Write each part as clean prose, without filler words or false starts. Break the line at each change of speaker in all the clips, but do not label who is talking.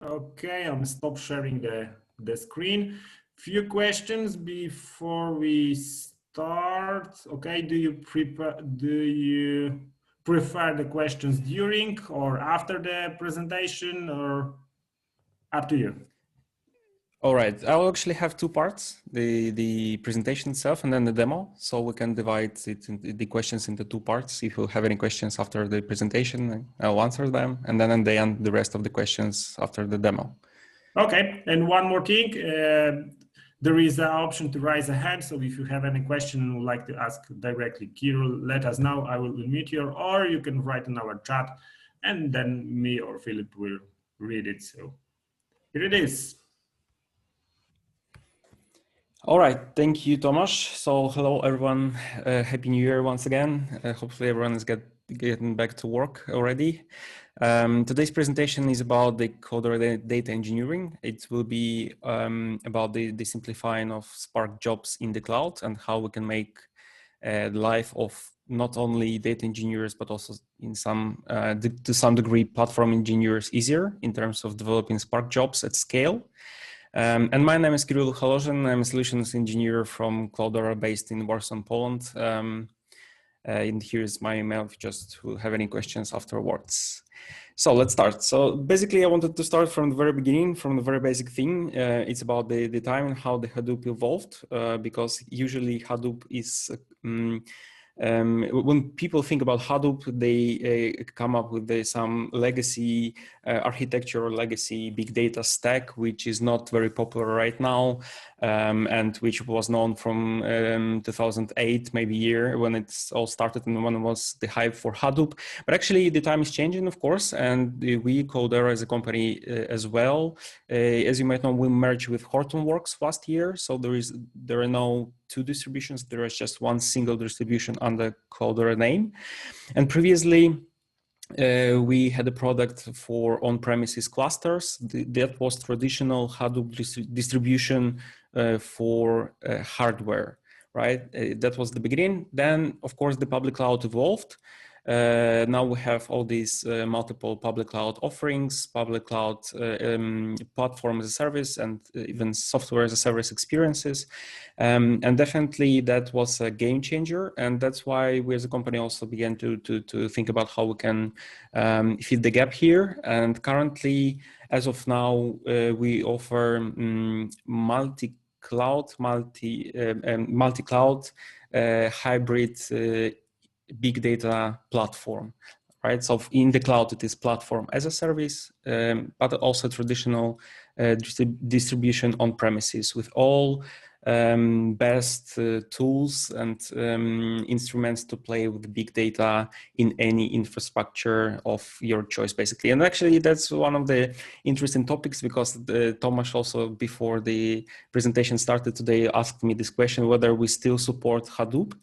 Okay, I'm stop sharing the screen. Few questions before we start. Okay, do you prefer the questions during or after the presentation, or up to you?
All right, I'll actually have two parts, the presentation itself and then the demo. So we can divide the questions into two parts. If you have any questions after the presentation, I'll answer them. And then at the end, the rest of the questions after the demo.
Okay, and one more thing, there is an option to raise a hand. So if you have any question and would like to ask directly Kirill, let us know. I will unmute you, or you can write in our chat and then me or Philip will read it. So here it is.
All right, thank you, Tomasz. So hello, everyone. Happy New Year once again. Hopefully everyone is getting back to work already. Today's presentation is about the Cloudera Data Engineering. It will be about the simplifying of Spark jobs in the cloud and how we can make the life of not only data engineers, but also in to some degree platform engineers easier in terms of developing Spark jobs at scale. And my name is Kirill Halozhin. I'm a solutions engineer from Cloudera based in Warsaw, Poland. And here's my email if you just will have any questions afterwards. So let's start. So basically I wanted to start from the very beginning, from the very basic thing. It's about the time and how the Hadoop evolved, because usually Hadoop is when people think about Hadoop, they come up with some legacy architecture or legacy big data stack, which is not very popular right now, and which was known from 2008, maybe year when it's all started and when it was the hype for Hadoop. But actually the time is changing, of course, and we, Cloudera as a company as well. As you might know, we merged with Hortonworks last year, so there are no two distributions. There is just one single distribution under Cloudera name. And previously, we had a product for on-premises clusters. That was traditional Hadoop distribution for hardware, right? That was the beginning. Then, of course, the public cloud evolved. Now we have all these multiple public cloud offerings, public cloud platform as a service, and even software as a service experiences. And definitely that was a game changer. And that's why we as a company also began to think about how we can fill the gap here. And currently, as of now, we offer multi-cloud, multi-cloud hybrid big data platform, right? So in the cloud, it is platform as a service, but also traditional distribution on premises with all best tools and instruments to play with big data in any infrastructure of your choice, basically. And actually, that's one of the interesting topics, because Tomasz also, before the presentation started today, asked me this question, whether we still support Hadoop.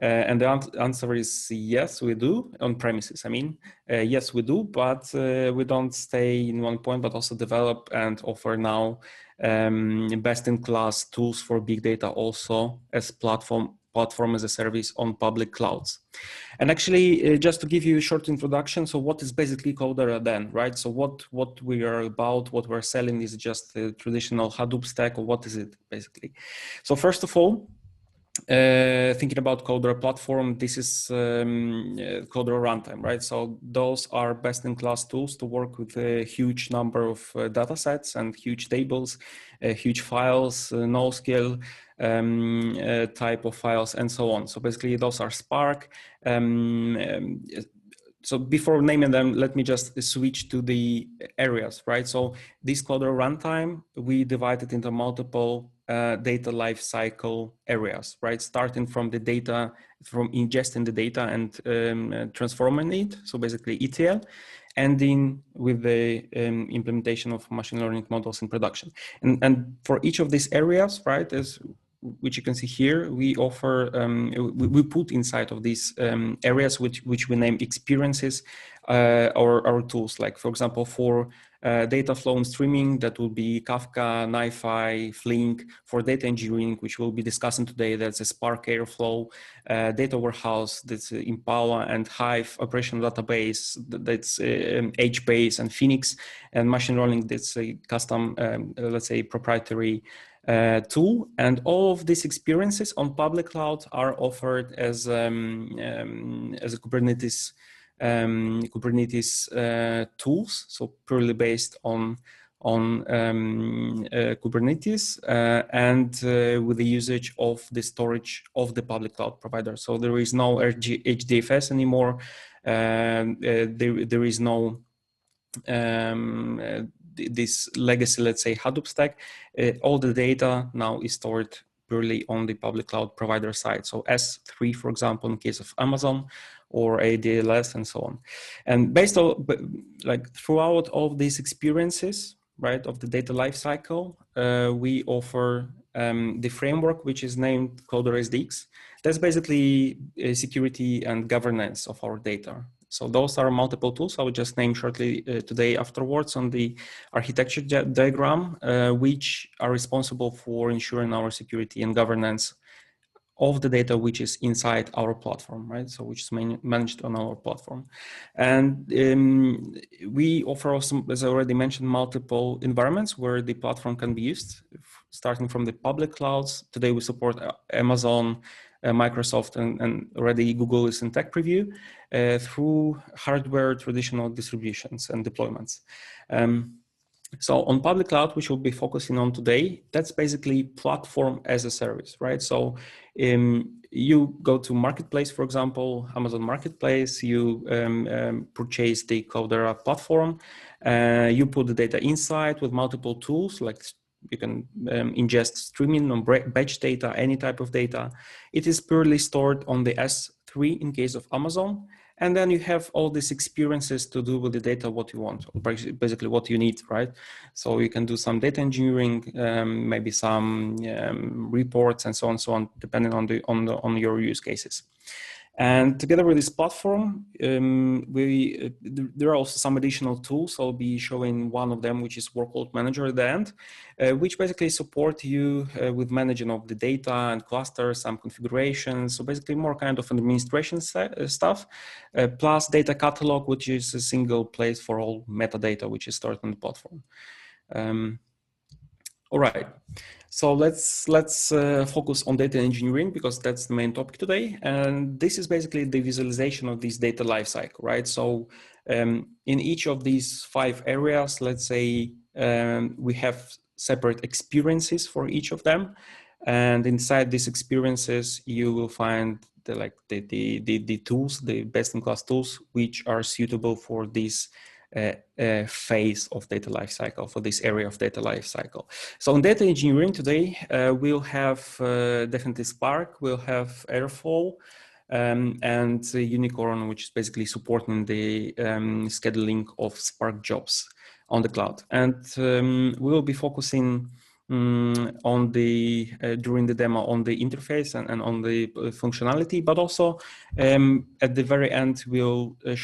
And the answer is yes, we do, on premises. I mean, yes, we do, but we don't stay in one point, but also develop and offer now best-in-class tools for big data also as platform as a service on public clouds. And actually, just to give you a short introduction, so what is basically Cloudera then, right? So what we are about, what we're selling is just the traditional Hadoop stack, or what is it basically? So first of all, thinking about Cloudera platform, this is Cloudera runtime, right? So those are best-in-class tools to work with a huge number of data sets and huge tables, huge files, NoSQL type of files, and so on. So basically, those are Spark. So before naming them, let me just switch to the areas, right? So this Cloudera runtime, we divide it into multiple data lifecycle areas, right? Starting from the data, from ingesting the data and transforming it, so basically ETL, ending with the implementation of machine learning models in production. And for each of these areas, right, which you can see here, we offer, we put inside of these areas which we name experiences, our tools. Like, for example, for data flow and streaming, that will be Kafka, NiFi, Flink. For data engineering, which we'll be discussing today, that's a Spark Airflow. Data warehouse, that's Impala and Hive. Operational database, that's HBase and Phoenix. And machine learning, that's a custom, let's say, proprietary tool. And all of these experiences on public cloud are offered as a Kubernetes tools, so purely based on Kubernetes and with the usage of the storage of the public cloud provider. So there is no HDFS anymore. There is no this legacy, let's say, Hadoop stack. All the data now is stored purely on the public cloud provider side. So S3, for example, in case of Amazon, or AWS and so on. And based on, like, throughout all of these experiences, right, of the data lifecycle, we offer the framework, which is named Cloudera SDX. That's basically security and governance of our data. So those are multiple tools. I will just name shortly today afterwards on the architecture diagram, which are responsible for ensuring our security and governance of the data which is inside our platform, right? So which is managed on our platform. And we offer also, as I already mentioned, multiple environments where the platform can be used, starting from the public clouds. Today we support Amazon, Microsoft, and already Google is in tech preview, through hardware, traditional distributions and deployments. So on public cloud, which we'll be focusing on today, that's basically platform as a service, right? So you go to Marketplace, for example, Amazon Marketplace, you purchase the Cloudera platform, you put the data inside with multiple tools, like you can ingest streaming on batch data, any type of data. It is purely stored on the S3 in case of Amazon. And then you have all these experiences to do with the data what you want, basically what you need, right? So you can do some data engineering, maybe some reports and so on, depending on your use cases. And together with this platform, there are also some additional tools. I'll be showing one of them, which is Workload Manager at the end, which basically support you with managing of the data and clusters, some configurations. So basically more kind of an administration stuff, plus Data Catalog, which is a single place for all metadata, which is stored on the platform. All right. So let's focus on data engineering, because that's the main topic today. And this is basically the visualization of this data lifecycle, right? So in each of these 5 areas, let's say we have separate experiences for each of them. And inside these experiences, you will find the tools, the best-in-class tools, which are suitable for this phase of data lifecycle, for this area of data lifecycle. So in data engineering today, we'll have definitely Spark, we'll have Airflow, and Unicorn, which is basically supporting the scheduling of Spark jobs on the cloud. And we'll be focusing on the during the demo on the interface and on the functionality, but also at the very end we'll I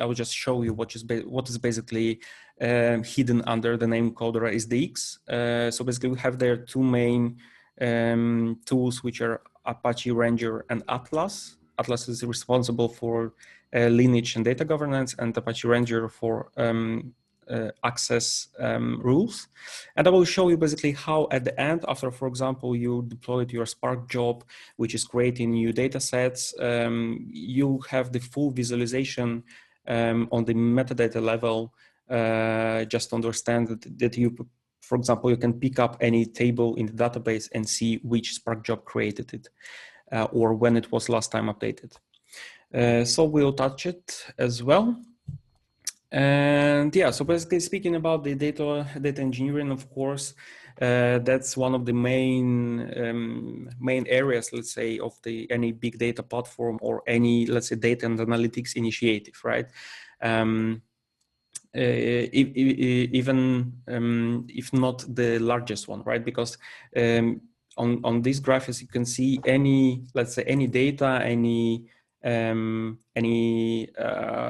will just show you what is basically hidden under the name Cloudera SDX. So basically we have there 2 main tools, which are Apache Ranger and Atlas. Atlas is responsible for lineage and data governance, and Apache Ranger for access rules. And I will show you basically how at the end, after, for example, you deployed your Spark job, which is creating new data sets, you have the full visualization on the metadata level, just to understand that you, for example, you can pick up any table in the database and see which Spark job created it, or when it was last time updated. So we'll touch it as well. And yeah, so basically speaking about the data engineering, of course, that's one of the main areas, let's say, of any big data platform or any, let's say, data and analytics initiative, right? Even if not the largest one, right? Because on this graph, as you can see, any, let's say, any data, any any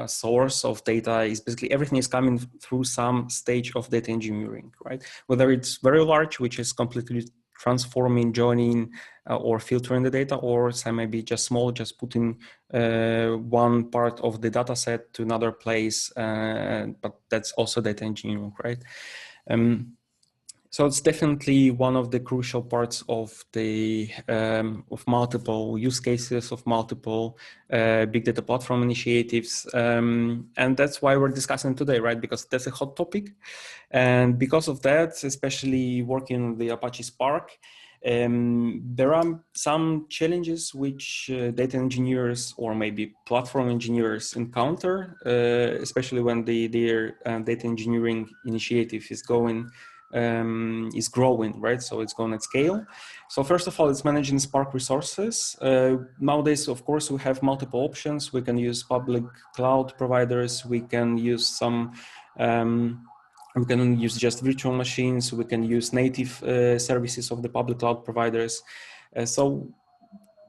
source of data is basically everything is coming through some stage of data engineering, right? Whether it's very large, which is completely transforming, joining, or filtering the data, or some maybe just small, just putting one part of the data set to another place, but that's also data engineering, right? So it's definitely one of the crucial parts of the of multiple use cases, of multiple big data platform initiatives, and that's why we're discussing today, right? Because that's a hot topic, and because of that, especially working on the Apache Spark, there are some challenges which data engineers or maybe platform engineers encounter, especially when their data engineering initiative is growing, right? So it's going at scale. So first of all, it's managing Spark resources. Nowadays, of course, we have multiple options. We can use public cloud providers. We can use some, we can use just virtual machines. We can use native services of the public cloud providers. So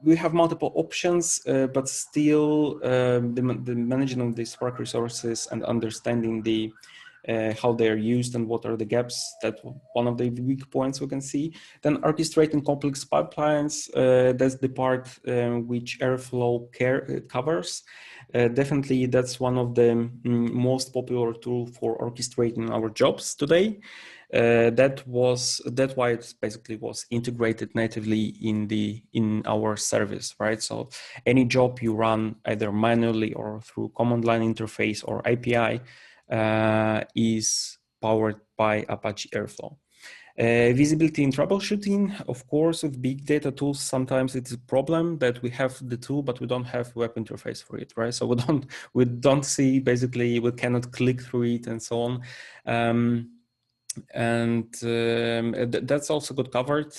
we have multiple options, but still the managing of the Spark resources and understanding the how they are used and what are the gaps, that one of the weak points we can see. Then orchestrating complex pipelines, that's the part which Airflow covers. Definitely that's one of the most popular tool for orchestrating our jobs today. That's why it basically was integrated natively in our service, right? So any job you run either manually or through command line interface or API is powered by Apache Airflow. Visibility and troubleshooting, of course, with big data tools, sometimes it's a problem that we have the tool, but we don't have web interface for it, right? So we don't see, basically, we cannot click through it and so on. That's also got covered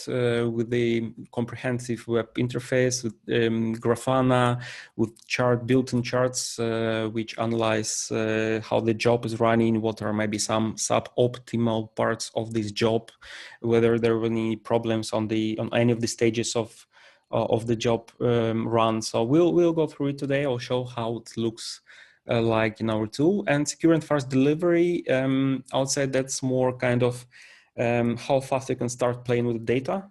with the comprehensive web interface, with Grafana, with built-in charts which analyze how the job is running, what are maybe some suboptimal parts of this job, whether there are any problems on any of the stages of the job run. So we'll go through it today. I'll show how it looks like in our tool. And secure and fast delivery, I would say that's more kind of how fast you can start playing with data.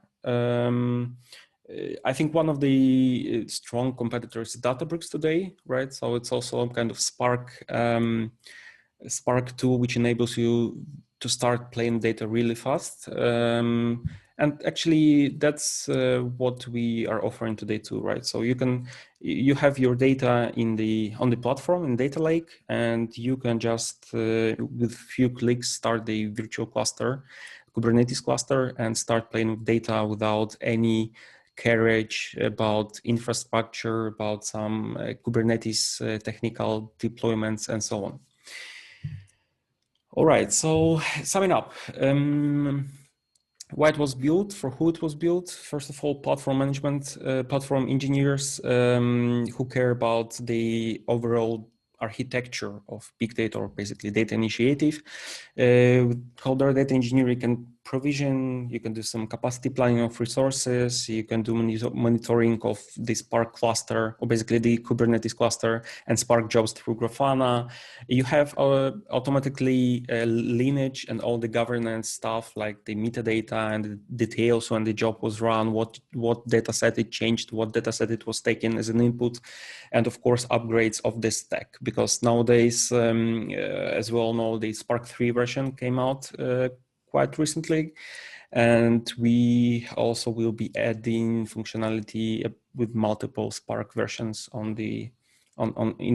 I think one of the strong competitors is Databricks today, right? So it's also a kind of Spark tool which enables you to start playing data really fast. And actually, that's what we are offering today too, right? So you have your data on the platform in Data Lake, and you can just with few clicks start the virtual cluster, Kubernetes cluster, and start playing with data without any carriage about infrastructure, about some Kubernetes technical deployments, and so on. All right, so summing up, why it was built, for who it was built. First of all, platform management, platform engineers who care about the overall architecture of big data, or basically data initiative. With Cloudera Data Engineering, you can provision, you can do some capacity planning of resources, you can do monitoring of the Spark cluster, or basically the Kubernetes cluster, and Spark jobs through Grafana. You have automatically lineage and all the governance stuff, like the metadata and the details when the job was run, what data set it changed, what data set it was taken as an input, and of course upgrades of this stack, because nowadays, as we all know, the Spark 3 version came out quite recently, and we also will be adding functionality with multiple Spark versions in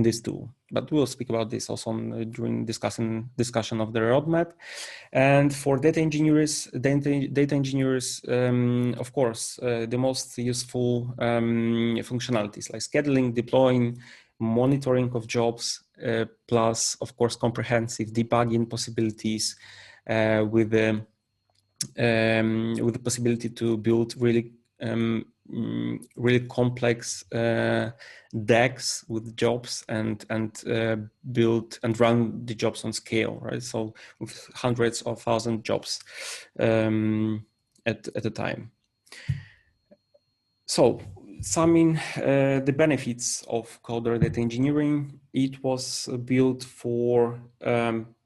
this tool. But we'll speak about this also during discussion of the roadmap. And for data engineers, of course, the most useful functionalities like scheduling, deploying, monitoring of jobs, plus of course comprehensive debugging possibilities with the possibility to build really complex DAGs with jobs and build and run the jobs on scale, right? So with hundreds of thousands jobs at a time. So summing the benefits of Cloudera Data Engineering, it was built for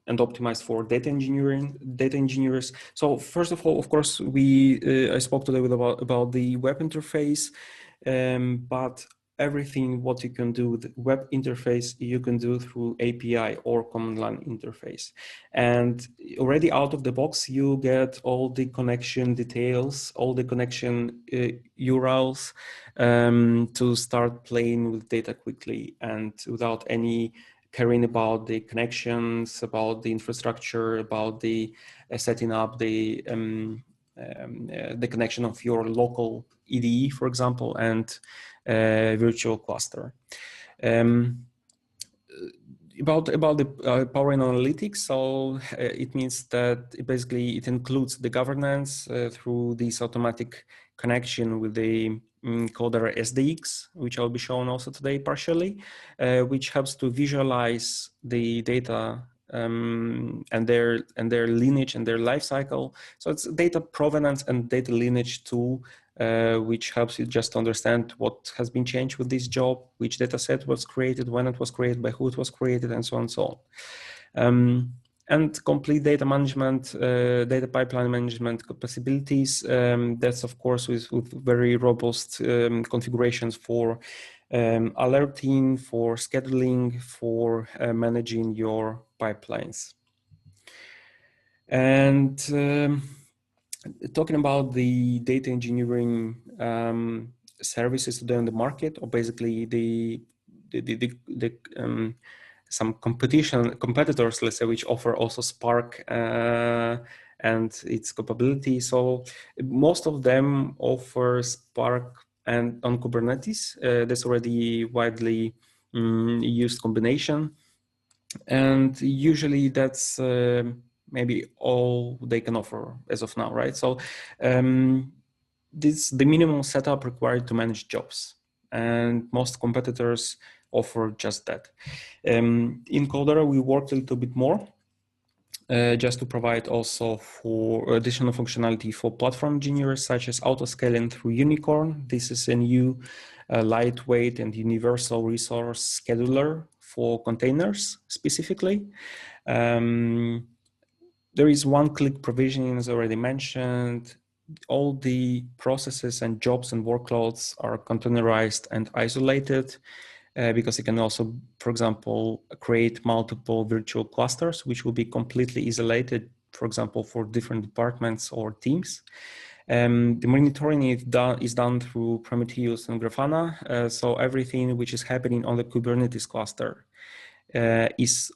and optimized for data engineers. So first of all, of course, I spoke today about the web interface, but everything what you can do with web interface, you can do through API or command line interface. And already out of the box, you get all the connection details, all the connection URLs to start playing with data quickly and without any caring about the connections, about the infrastructure, about the setting up the connection of your local EDE, for example, and virtual cluster. About the powering analytics, so it means that basically it includes the governance through this automatic connection with the Cloudera SDX, which I'll be showing also today partially, which helps to visualize the data and their lineage and their life cycle. So it's data provenance and data lineage tool, which helps you just understand what has been changed with this job, which data set was created, when it was created, by who it was created, and so on and so on. And complete data management, data pipeline management possibilities. That's of course with very robust configurations for alerting, for scheduling, for managing your pipelines. And talking about the data engineering services today on the market, or basically some competitors, let's say, which offer also Spark and its capability. So most of them offer Spark and on Kubernetes. That's already widely used combination, and usually that's maybe all they can offer as of now, right? So this the minimum setup required to manage jobs, and most competitors offer just that. In Cloudera, we worked a little bit more just to provide also for additional functionality for platform engineers, such as auto-scaling through Unicorn. This is a new lightweight and universal resource scheduler for containers specifically. There is one-click provisioning, as already mentioned. All the processes and jobs and workloads are containerized and isolated because you can also, for example, create multiple virtual clusters, which will be completely isolated, for example, for different departments or teams. The monitoring is done through Prometheus and Grafana. So everything which is happening on the Kubernetes cluster is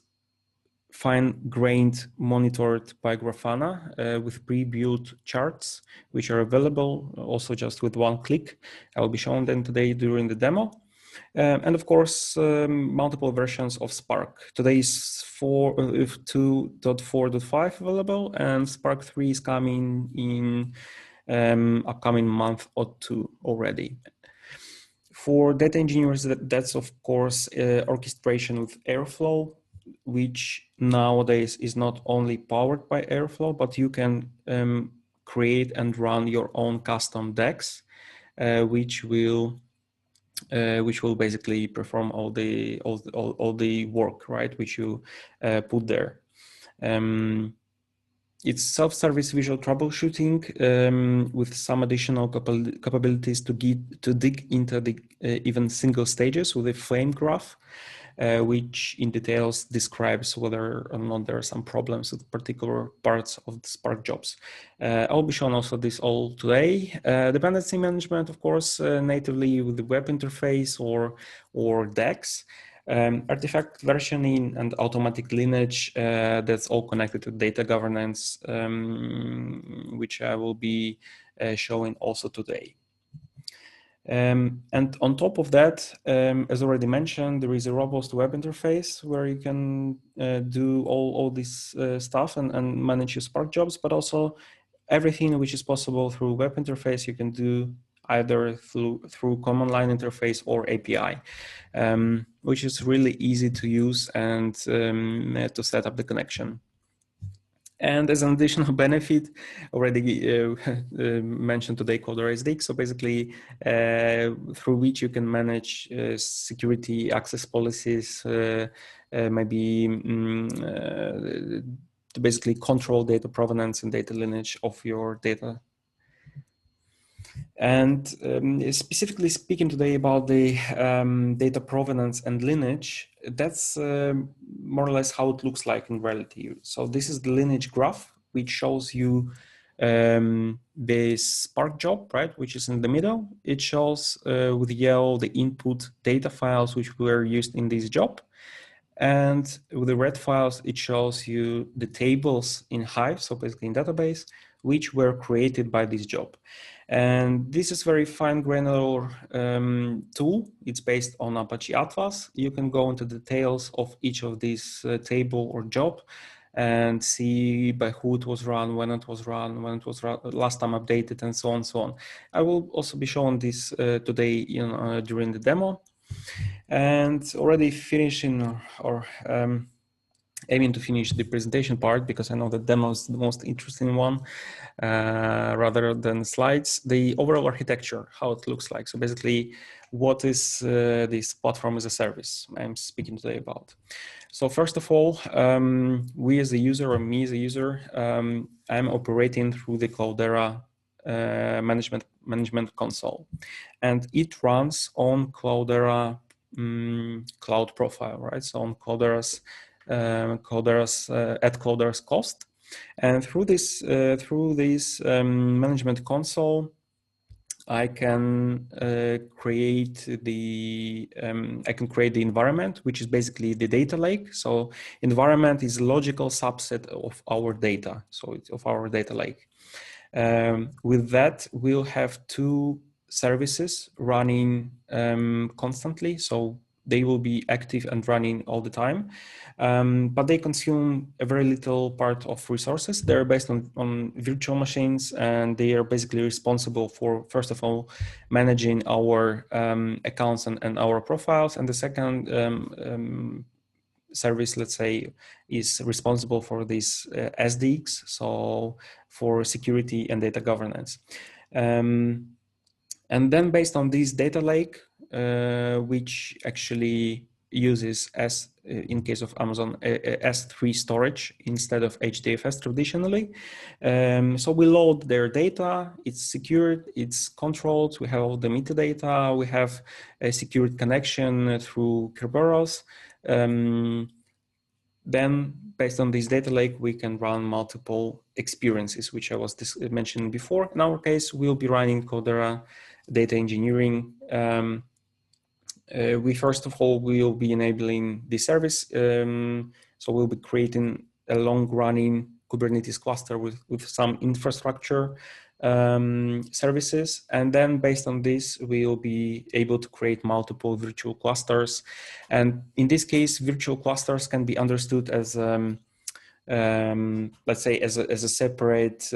fine-grained monitored by Grafana with pre-built charts, which are available also just with one click. I will be showing them today during the demo. And of course, multiple versions of Spark. Today is 2.4.5 available, and Spark 3 is coming in upcoming month or two already. For data engineers, that's of course orchestration with Airflow, which nowadays is not only powered by Airflow, but you can create and run your own custom DEX, which will basically perform all the work, right, which you put there. It's self-service visual troubleshooting with some additional capabilities to dig into the even single stages with a flame graph, which in details describes whether or not there are some problems with particular parts of the Spark jobs. I'll be showing also this all today. Dependency management, of course, natively with the web interface or DEX. Artifact versioning and automatic lineage, that's all connected to data governance, which I will be showing also today. And on top of that, as already mentioned, there is a robust web interface where you can do all this stuff and manage your Spark jobs, but also everything which is possible through web interface you can do either through command line interface or API, which is really easy to use and to set up the connection. And as an additional benefit, already mentioned today, Cloudera SDK. So basically, through which you can manage security access policies, maybe to basically control data provenance and data lineage of your data. And specifically speaking today about the data provenance and lineage, that's more or less how it looks like in reality. So this is the lineage graph, which shows you the Spark job, right, which is in the middle. It shows with yellow the input data files which were used in this job. And with the red files, it shows you the tables in Hive, so basically in database, which were created by this job. And this is very fine granular tool. It's based on Apache Atlas. You can go into the details of each of these table or job and see by who it was run, when it was run, last time updated, and so on, so on. I will also be showing this today during the demo. And already finishing or aiming to finish the presentation part, because I know the demo is the most interesting one rather than slides. The overall architecture, how it looks like. So basically, what is this platform as a service I'm speaking today about? So first of all, we as a user, or me as a user, I'm operating through the Cloudera management console, and it runs on Cloudera cloud profile, right? So on Cloudera's at Cloudera's cost, and through this management console, I can create the environment, which is basically the data lake. So environment is a logical subset of our data, so it's of our data lake. With that, we'll have two services running constantly, so they will be active and running all the time, but they consume a very little part of resources. They're based on virtual machines, and they are basically responsible for, first of all, managing our accounts and our profiles, and the second service, let's say, is responsible for these SDKs, so for security and data governance. And then based on this data lake, which actually uses, as in case of Amazon, S3 storage instead of HDFS traditionally. So we load their data, it's secured, it's controlled, we have all the metadata, we have a secured connection through Kerberos. Then based on this data lake, we can run multiple experiences, which I was mentioning before. In our case, we'll be running Cloudera Data Engineering. We first of all will be enabling the service. So we'll be creating a long-running Kubernetes cluster with some infrastructure services, and then based on this, we'll be able to create multiple virtual clusters. And in this case, virtual clusters can be understood as let's say as a separate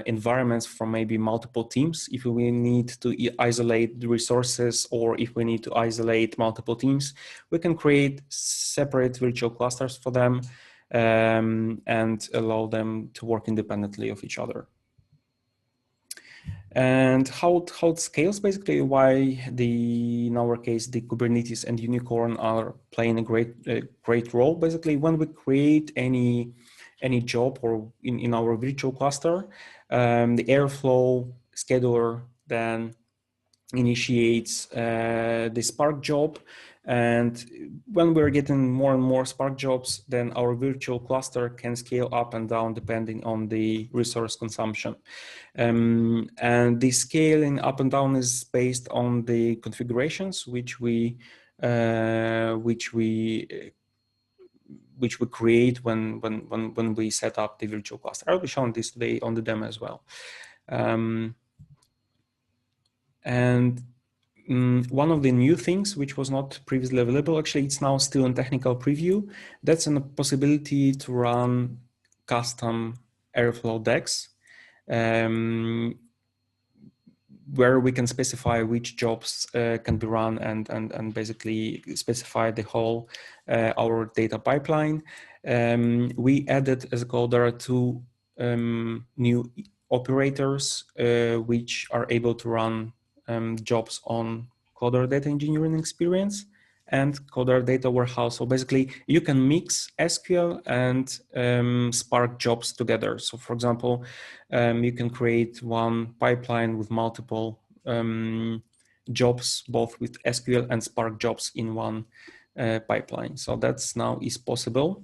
environments from maybe multiple teams. If we need to isolate the resources, or if we need to isolate multiple teams, we can create separate virtual clusters for them and allow them to work independently of each other. And how it scales, basically, why in our case, the Kubernetes and Unicorn are playing a great role. Basically, when we create any job or in our virtual cluster, the Airflow scheduler then initiates the Spark job. And when we're getting more and more Spark jobs, then our virtual cluster can scale up and down depending on the resource consumption. And the scaling up and down is based on the configurations which we create when we set up the virtual cluster. I'll be showing this today on the demo as well. And one of the new things which was not previously available, actually it's now still in technical preview, that's a possibility to run custom Airflow decks. where we can specify which jobs can be run and basically specify the whole our data pipeline. We added as a Cloudera two new operators which are able to run jobs on Cloudera Data Engineering experience and Cloudera Data Warehouse. So basically, you can mix SQL and Spark jobs together. So for example, you can create one pipeline with multiple jobs, both with SQL and Spark jobs in one pipeline. So that's now is possible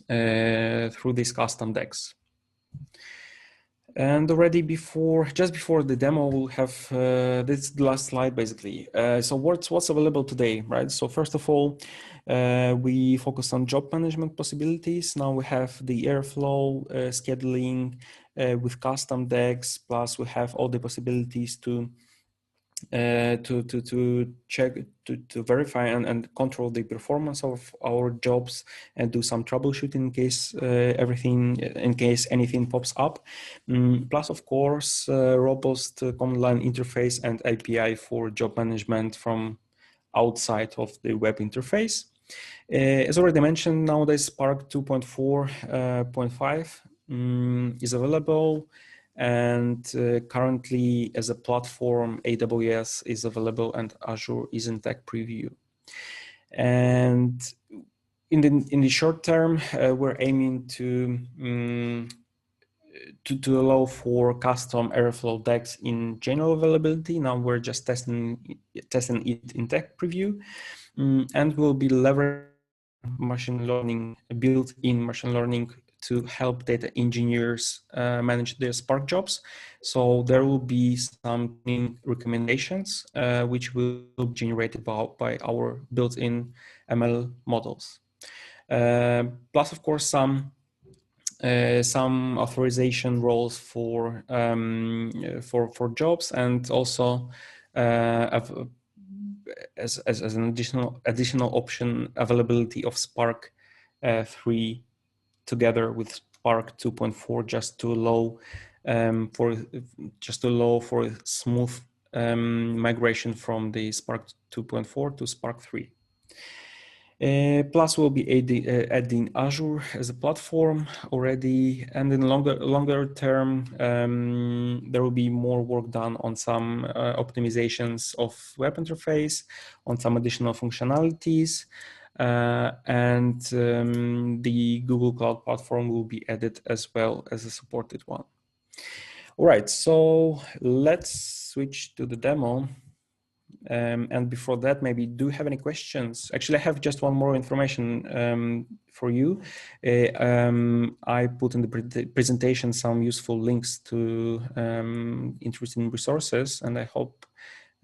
through these custom decks. And already just before the demo, we'll have this is the last slide basically. So what's available today, right? So first of all, we focus on job management possibilities. Now we have the Airflow scheduling with custom decks, plus we have all the possibilities to check, to verify and control the performance of our jobs and do some troubleshooting in case anything pops up. Plus, of course, robust command line interface and API for job management from outside of the web interface. As already mentioned, nowadays Spark 2.4.5 is available. And currently, as a platform, AWS is available and Azure is in tech preview. And in the short term, we're aiming to allow for custom Airflow decks in general availability. Now we're just testing it in tech preview, and we'll be leveraging machine learning, built-in machine learning to help data engineers manage their Spark jobs. So there will be some recommendations which will be generated by our built-in ML models. Plus, of course, some authorization roles for jobs, and also as an additional option, availability of Spark 3 together with Spark 2.4, just to allow for smooth migration from the Spark 2.4 to Spark 3. Plus, we'll be adding Azure as a platform already, and in longer term, there will be more work done on some optimizations of web interface, on some additional functionalities. And the Google Cloud Platform will be added as well as a supported one. All right, so let's switch to the demo. And before that, maybe do you have any questions? Actually, I have just one more information for you. I put in the presentation some useful links to interesting resources, and I hope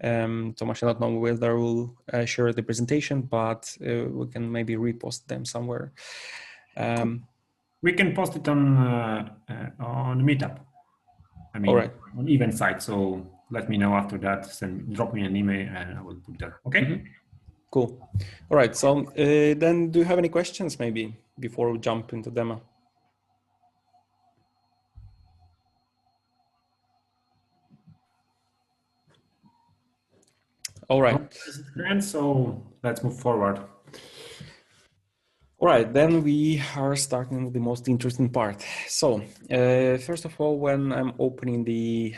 Tomasz, I don't know whether we'll share the presentation, but we can maybe repost them somewhere.
We can post it on Meetup. I mean,
right.
on event site. So let me know after that. Drop me an email, and I will put there. Okay.
Mm-hmm. Cool. All right. So then, do you have any questions maybe before we jump into demo? All right.
So let's move forward.
All right, then we are starting with the most interesting part. So first of all, when I'm opening the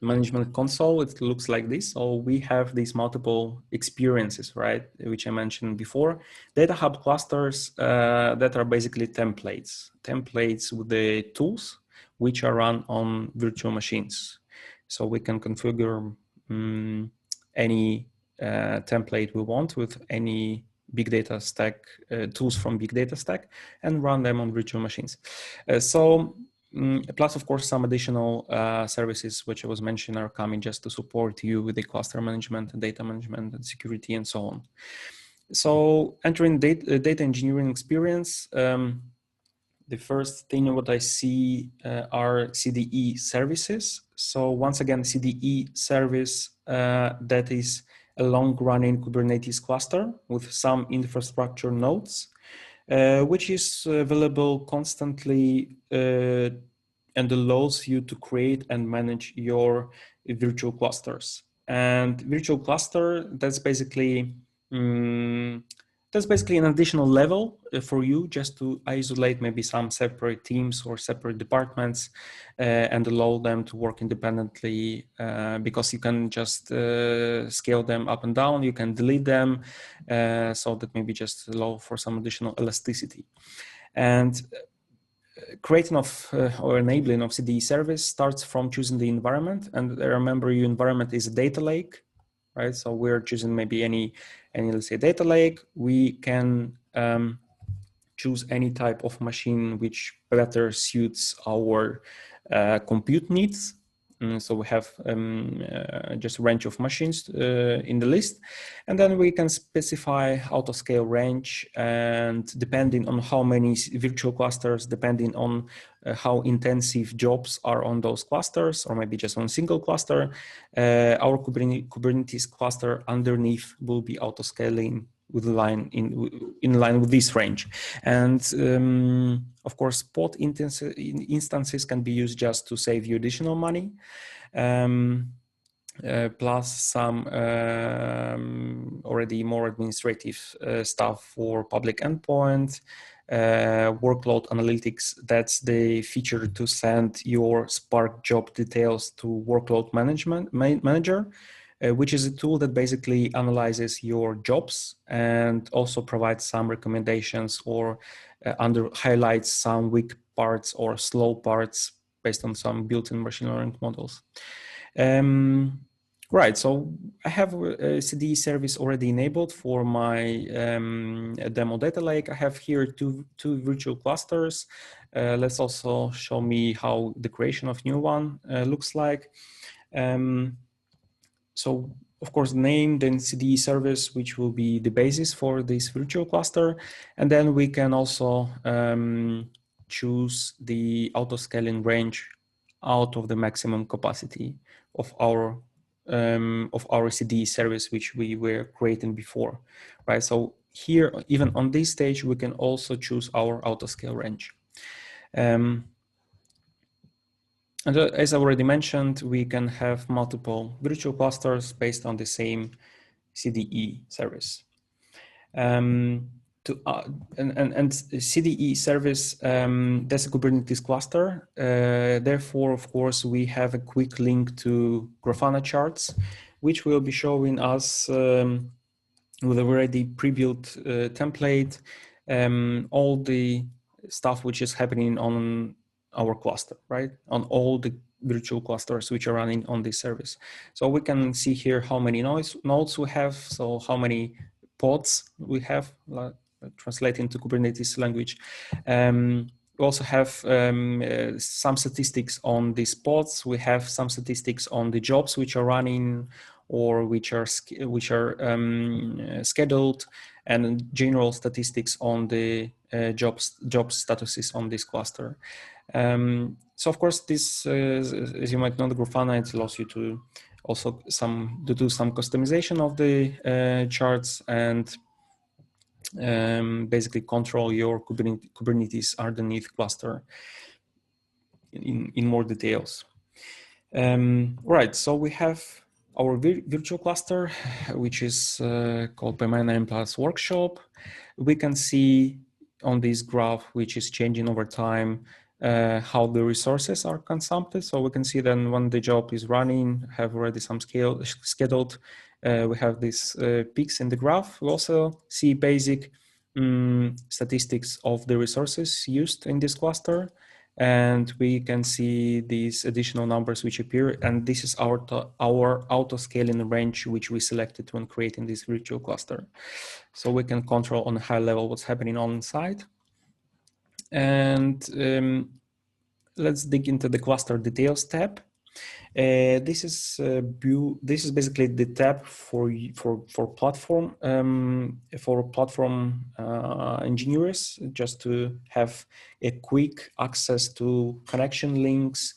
management console, it looks like this. So we have these multiple experiences, right, which I mentioned before. Data Hub clusters that are basically templates with the tools which are run on virtual machines. So we can configure any template we want with any big data stack, tools from big data stack, and run them on virtual machines. Plus, of course, some additional services which I was mentioning are coming just to support you with the cluster management and data management and security and so on. So entering data engineering experience, the first thing what I see are CDE services. So once again, CDE service that is a long-running Kubernetes cluster with some infrastructure nodes, which is available constantly and allows you to create and manage your virtual clusters. And virtual cluster, that's basically an additional level for you, just to isolate maybe some separate teams or separate departments and allow them to work independently, because you can just scale them up and down, you can delete them, so that maybe just allow for some additional elasticity. And creating of or enabling of CDE service starts from choosing the environment. And remember, your environment is a data lake, right? So we're choosing maybe any let's say data lake. We can choose any type of machine which better suits our compute needs. So we have just a range of machines in the list, and then we can specify auto-scale range, and depending on how many virtual clusters, depending on how intensive jobs are on those clusters, or maybe just on a single cluster, our Kubernetes cluster underneath will be auto-scaling with in line with this range. And of course, pod instances can be used just to save you additional money, plus some already more administrative stuff for public endpoint, workload analytics. That's the feature to send your Spark job details to workload manager, which is a tool that basically analyzes your jobs and also provides some recommendations or highlights some weak parts or slow parts based on some built-in machine learning models. Right, so I have a CDE service already enabled for my demo data lake. I have here two virtual clusters. Let's also show me how the creation of new one looks like. So of course, name then CDE service, which will be the basis for this virtual cluster. And then we can also choose the auto-scaling range out of the maximum capacity of our CDE service, which we were creating before, right? So here, even on this stage, we can also choose our auto-scale range. And as I already mentioned, we can have multiple virtual clusters based on the same CDE service. And CDE service, that's a Kubernetes cluster. Therefore, of course, we have a quick link to Grafana charts, which will be showing us with a already pre-built template, all the stuff which is happening on our cluster, right? On all the virtual clusters which are running on this service. So we can see here how many nodes we have, so how many pods we have, translating to Kubernetes language. We also have some statistics on these pods. We have some statistics on the jobs which are running or which are scheduled, and general statistics on the job statuses on this cluster. So of course, this, as you might know, the Grafana, it allows you to also do some customization of the charts and basically control your Kubernetes underneath cluster in more details. Right, so we have our virtual cluster, which is called by my name plus workshop. We can see on this graph, which is changing over time, how the resources are consumed. So we can see then when the job is running, have already some scheduled. We have these peaks in the graph. We also see basic statistics of the resources used in this cluster. And we can see these additional numbers which appear. And this is our auto-scaling range, which we selected when creating this virtual cluster. So we can control on a high level what's happening on site. And let's dig into the cluster details tab. This is basically the tab for platform engineers, just to have a quick access to connection links,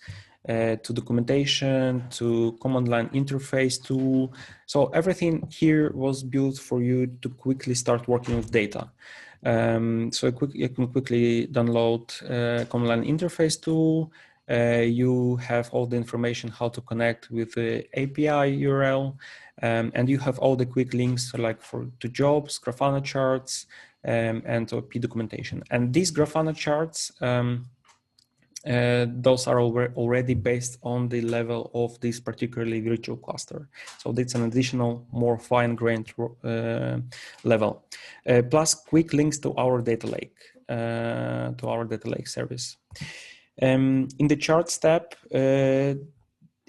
to documentation, to command line interface tool. So everything here was built for you to quickly start working with data. So you can quickly download command line interface tool, you have all the information how to connect with the API URL, and you have all the quick links like to jobs, Grafana charts, and OP documentation. And these Grafana charts, those are already based on the level of this particularly virtual cluster. So it's an additional, more fine-grained level, plus quick links to our data lake, service. In the charts tab,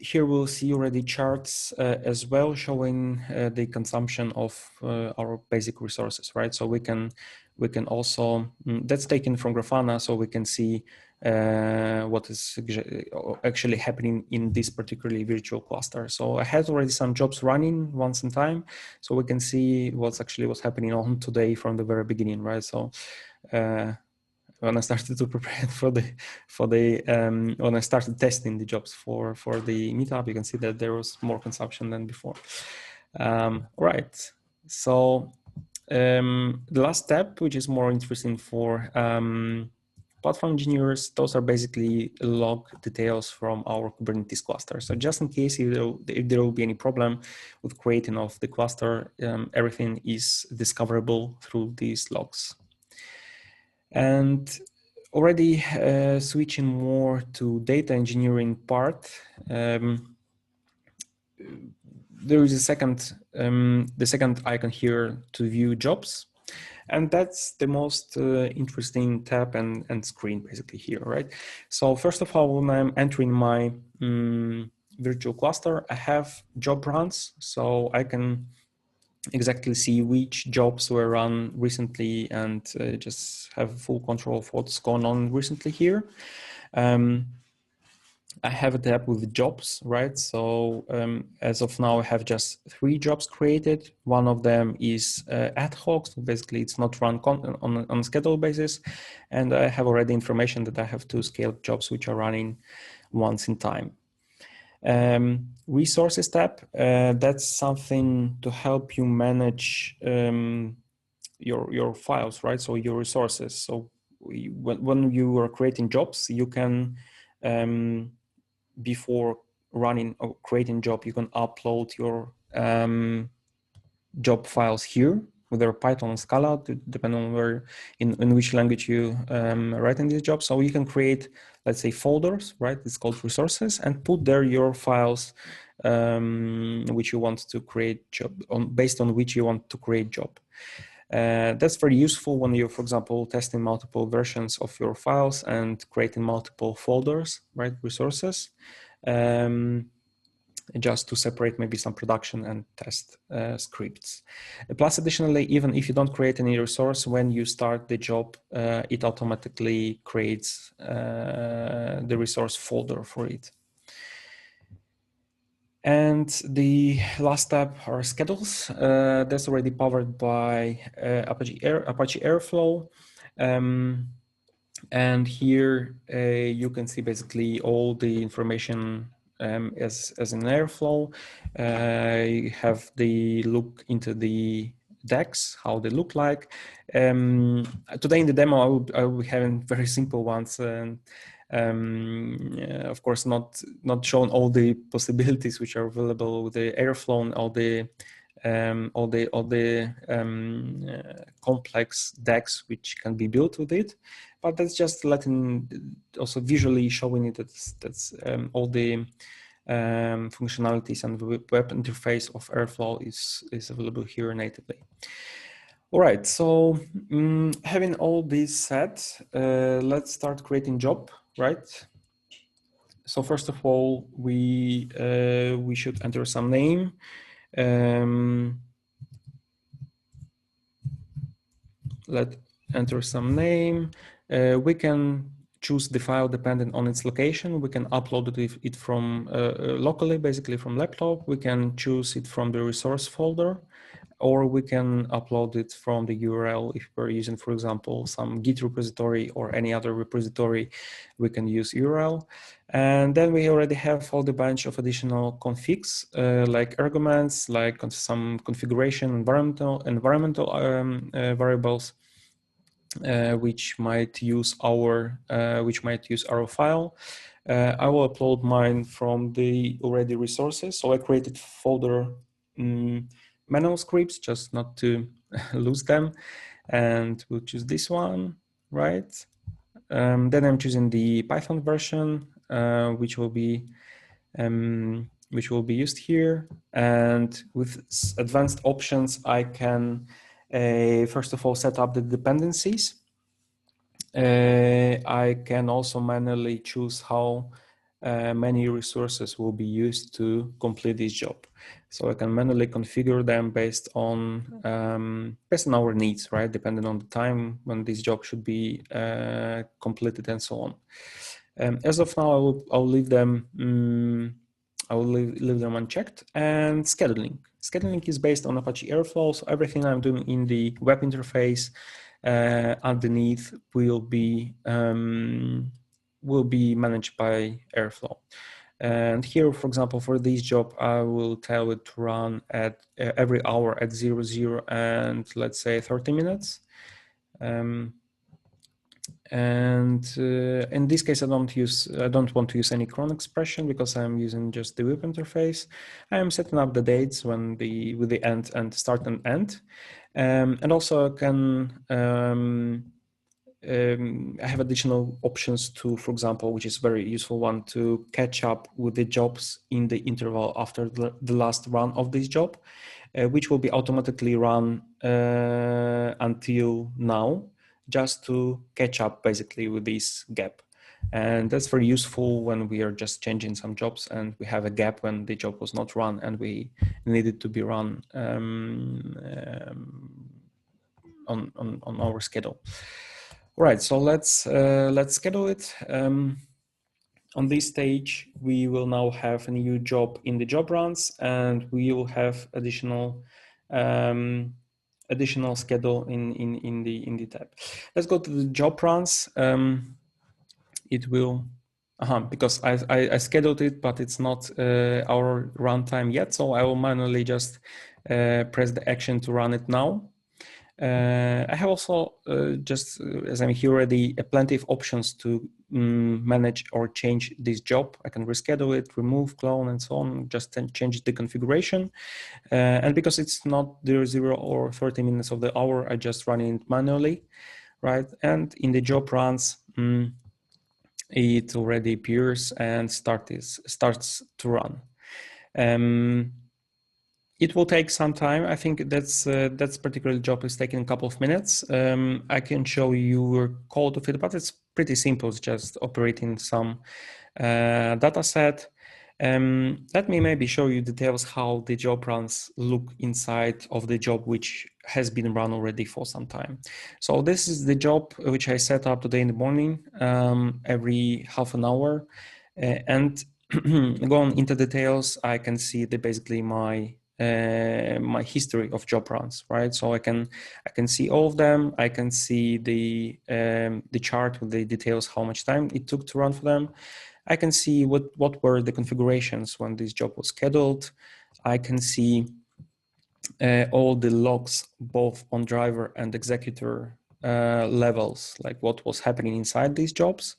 here we'll see already charts as well, showing the consumption of our basic resources, right? So we can also, that's taken from Grafana, so we can see what is actually happening in this particularly virtual cluster. So I had already some jobs running once in time, so we can see what's happening on today from the very beginning, right? So when I started to prepare when I started testing the jobs for the meetup, you can see that there was more consumption than before. Right. So the last step, which is more interesting for platform engineers, those are basically log details from our Kubernetes cluster. So just in case if there will be any problem with creating of the cluster, everything is discoverable through these logs. And already switching more to data engineering part, there is a second, the second icon here to view jobs. And that's the most interesting tab and screen basically here, right? So first of all, when I'm entering my virtual cluster, I have job runs, so I can exactly see which jobs were run recently and just have full control of what's going on recently here. I have a tab with jobs, right? So as of now, I have just 3 jobs created. One of them is ad hoc, so basically it's not run on a schedule basis. And I have already information that I have 2 scaled jobs which are running once in time. Resources tab, that's something to help you manage your files, right? So your resources. So when you are creating jobs, you can before running or creating job, you can upload your job files here, whether Python or Scala, depending on where in which language you writing this job. So you can create, let's say, folders, right? It's called resources, and put there your files which you want to create job based on which you want to create job. That's very useful when you're, for example, testing multiple versions of your files and creating multiple folders, right? Resources, just to separate maybe some production and test scripts. Plus, additionally, even if you don't create any resource, when you start the job, it automatically creates the resource folder for it. And the last tab are schedules. That's already powered by Apache Airflow. And here you can see basically all the information as in Airflow. You have the look into the decks, how they look like. Today in the demo, I will be having very simple ones. Of course, not showing all the possibilities which are available with the Airflow and all the complex decks which can be built with it. But that's just letting, also visually showing it that's all the functionalities and web interface of Airflow is available here natively. All right, so having all this set, let's start creating job, right? So first of all, we should enter some name. Let's enter some name. We can choose the file dependent on its location. We can upload it from locally, basically from laptop. We can choose it from the resource folder, or we can upload it from the URL. If we're using, for example, some Git repository or any other repository, we can use URL. And then we already have all the bunch of additional configs, like arguments, like some configuration, environmental variables, which might use our file. I will upload mine from the already resources. So I created folder manual scripts just not to lose them, and we'll choose this one, right? Then I'm choosing the Python version, which will be used here. And with advanced options, I can first of all set up the dependencies. I can also manually choose how many resources will be used to complete this job. So I can manually configure them based on our needs, right? Depending on the time when this job should be completed and so on. As of now, I'll leave them. I will leave them unchecked. And scheduling. Scheduling is based on Apache Airflow. So everything I'm doing in the web interface underneath will be managed by Airflow. And here, for example, for this job, I will tell it to run at every hour at 00 and let's say 30 minutes. And in this case, I don't want to use any cron expression because I'm using just the web interface. I am setting up the dates with the end and start and end. And also I can I have additional options to, for example, which is a very useful one, to catch up with the jobs in the interval after the last run of this job, which will be automatically run until now, just to catch up basically with this gap. And that's very useful when we are just changing some jobs and we have a gap when the job was not run and we needed to be run on our schedule. All right, so let's schedule it. On this stage, we will now have a new job in the job runs, and we will have additional schedule in the tab. Let's go to the job runs. It will because I scheduled it, but it's not our runtime yet. So I will manually just press the action to run it now. I have also, just as I'm here already, plenty of options to manage or change this job. I can reschedule it, remove, clone, and so on, just change the configuration. And because it's not 0 or 30 minutes of the hour, I just run it manually, right? And in the job runs, it already appears and starts to run. It will take some time. I think that's particular job is taking a couple of minutes. I can show you a code of it, but it's pretty simple. It's just operating some data set. Let me maybe show you details how the job runs look inside of the job which has been run already for some time. So this is the job which I set up today in the morning, every half an hour. And going into details, I can see basically my history of job runs, right? So I can see all of them. I can see the chart with the details, how much time it took to run for them. I can see what were the configurations when this job was scheduled. I can see all the logs, both on driver and executor levels, like what was happening inside these jobs.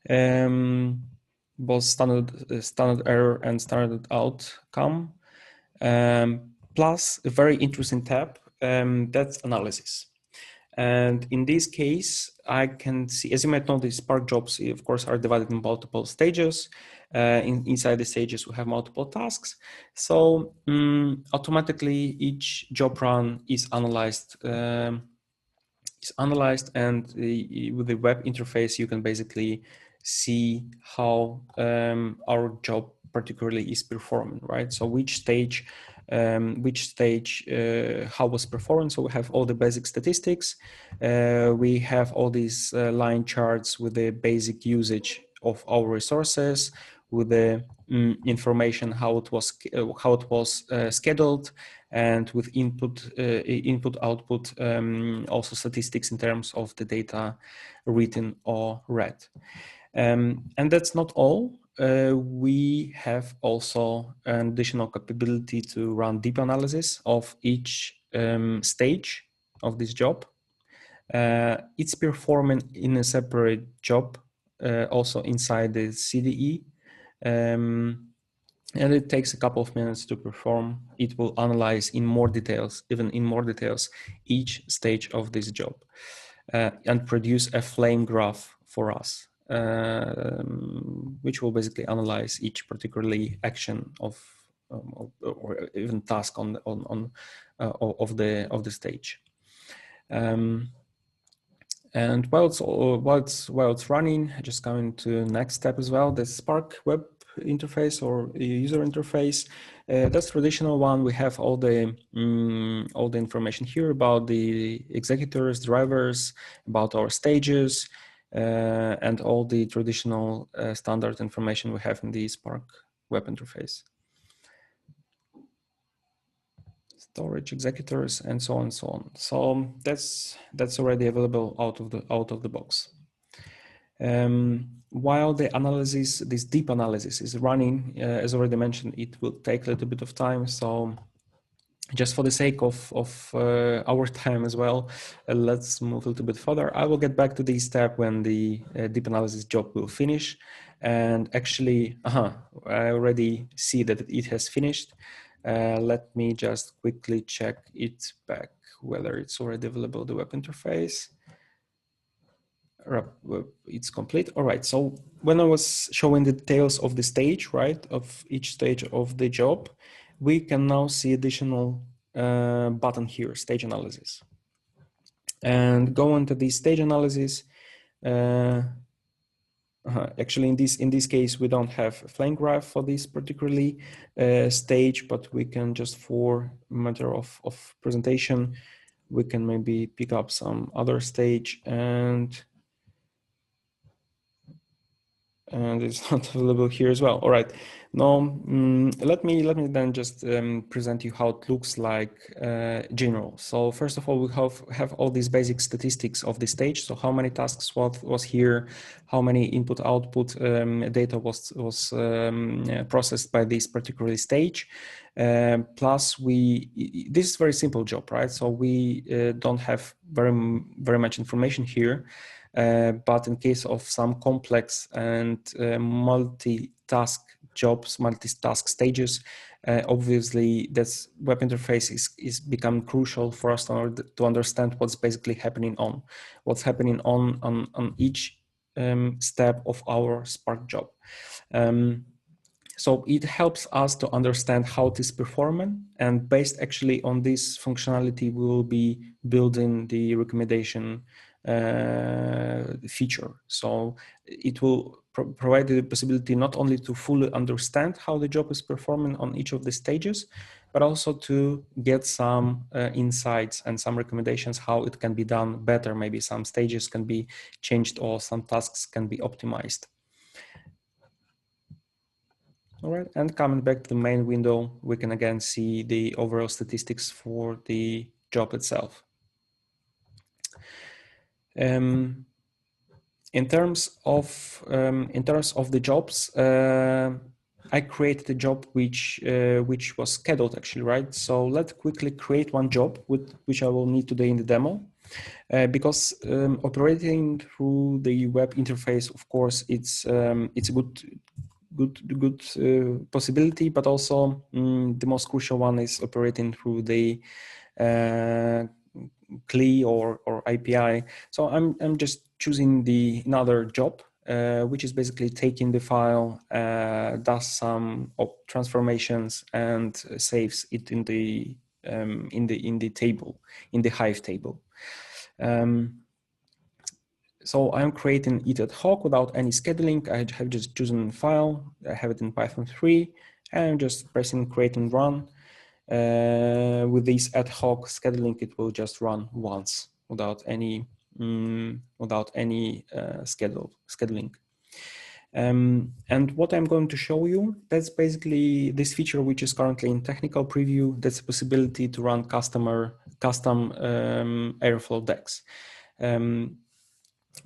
Both standard error and standard outcome. Plus a very interesting tab, that's analysis. And in this case, I can see, as you might know, these Spark jobs, of course, are divided in multiple stages. Inside the stages, we have multiple tasks. So automatically, each job run is analyzed. And with the web interface, you can basically see how our job particularly is performing, right? So which stage how was performing. So we have all the basic statistics. We have all these line charts with the basic usage of our resources, with the information how it was scheduled, and with input output, also statistics in terms of the data written or read. And that's not all. We have also an additional capability to run deep analysis of each stage of this job. It's performing in a separate job also inside the CDE. And it takes a couple of minutes to perform. It will analyze in more details, even in more details, each stage of this job and produce a flame graph for us, which will basically analyze each particularly action of or even task of the stage. And while it's running, just coming to the next step as well, the Spark web interface or user interface. That's traditional one. We have all the information here about the executors, drivers, about our stages, and all the traditional standard information we have in the Spark web interface. Storage, executors, and so on and so on. So that's already available out of the box. While the analysis, this deep analysis is running, as already mentioned, it will take a little bit of time. So just for the sake of our time as well, let's move a little bit further. I will get back to this step when the deep analysis job will finish. And actually, I already see that it has finished. Let me just quickly check it back, whether it's already available, the web interface. It's complete. All right, so when I was showing the details of the stage, right, of each stage of the job, we can now see additional button here, stage analysis. And go into the stage analysis. Actually, in this case, we don't have a flame graph for this particularly stage, but we can just, for matter of presentation, we can maybe pick up some other stage and it's not available here as well. All right, now let me then just present you how it looks like general. So first of all, we have all these basic statistics of the stage. So how many tasks was here, how many input output data was processed by this particular stage. Plus this is a very simple job, right? So we don't have very much information here. But in case of some complex and multitask jobs, multitask stages, obviously this web interface is become crucial for us to understand what's basically happening on each step of our Spark job. So it helps us to understand how it is performing, and based actually on this functionality, we will be building the recommendation feature. So it will provide the possibility not only to fully understand how the job is performing on each of the stages, but also to get some insights and some recommendations how it can be done better. Maybe some stages can be changed or some tasks can be optimized. All right, and coming back to the main window, we can again see the overall statistics for the job itself. In terms of the jobs, I created a job which was scheduled actually, right? So let's quickly create one job which I will need today in the demo, because operating through the web interface, of course, it's a good possibility, but also the most crucial one is operating through the CLI or API. So I'm just choosing another job, which is basically taking the file, does some transformations, and saves it in the table, in the Hive table. So I'm creating it ad hoc without any scheduling. I have just chosen file. I have it in Python 3, and I'm just pressing create and run. With this ad hoc scheduling, it will just run once without any scheduling. And what I'm going to show you, that's basically this feature which is currently in technical preview. That's a possibility to run custom Airflow decks.